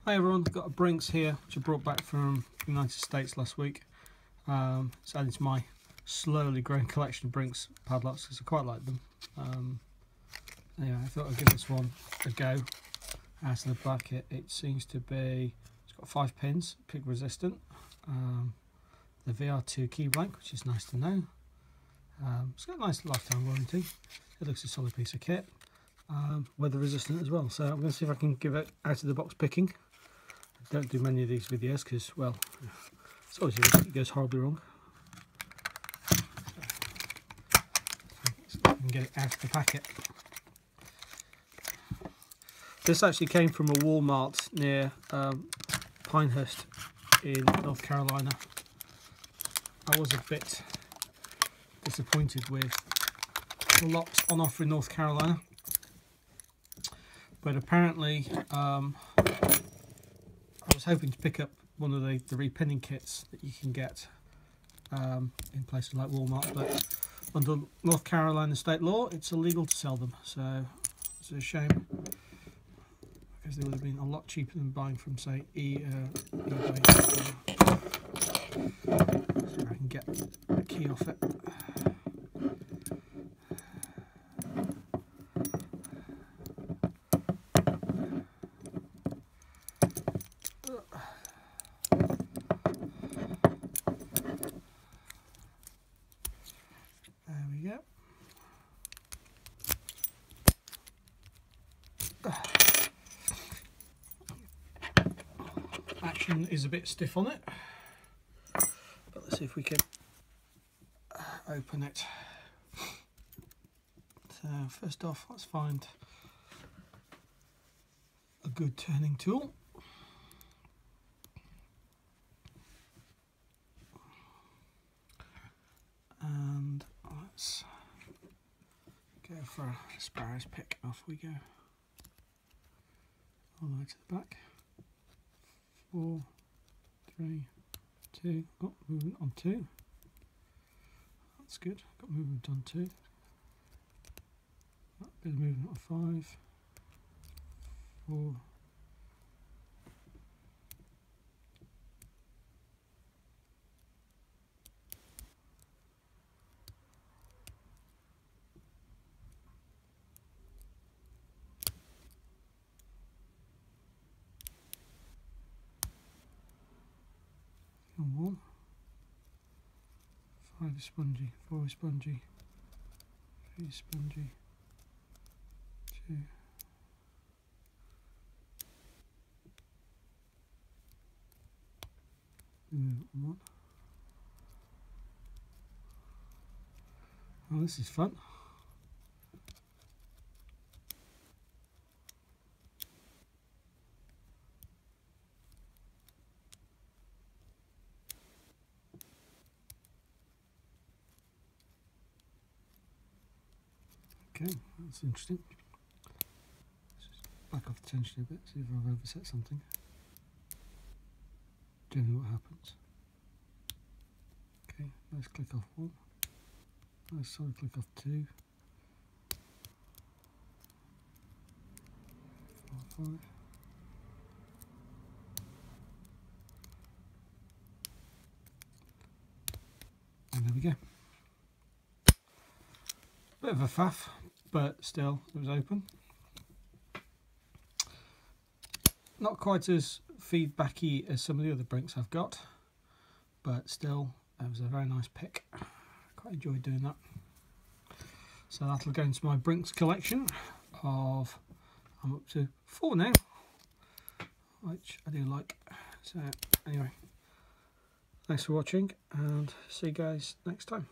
Hi everyone, I've got a Brinks here which I brought back from the United States last week. It's added to my slowly growing collection of Brinks padlocks because I quite like them. Anyway, I thought I'd give this one a go. Out of the back it seems to be, it's got 5 pins, pig resistant, the VR2 key blank, which is nice to know. It's got a nice lifetime warranty. It looks a solid piece of kit. Weather resistant as well, so I'm going to see if I can give it out of the box picking. I don't do many of these videos because, well, it's always it goes horribly wrong. So I can get it out of the packet. This actually came from a Walmart near Pinehurst in North Carolina. I was a bit disappointed with the lots on offer in North Carolina. But apparently, I was hoping to pick up one of the repinning kits that you can get in places like Walmart, but under North Carolina state law, it's illegal to sell them. So it's a shame because they would have been a lot cheaper than buying from, say, eBay. So I can get the key off it. There we go. Action is a bit stiff on it, but let's see if we can open it. So first off, let's find a good turning tool. And let's go for a Sparrows pick. Off we go. All the way to the back. 4, 3, 2. Oh, movement on 2. That's good. Got movement on 2. A bit of movement on 5, 4. And 1, 5 is spongy, 4 is spongy, 3 is spongy, 2, 1. Oh, this is fun. Okay, that's interesting. Let's just back off the tension a bit, see if I've overset something. Generally what happens. Okay, nice click off 1. Nice solid click off 2. 4, 5. And there we go. Bit of a faff, but still it was open. Not quite as feedbacky as some of the other Brinks I've got, but still it was a very nice pick. Quite enjoyed doing that. So that'll go into my Brinks collection of, I'm up to 4 now, which I do like. So anyway, thanks for watching and see you guys next time.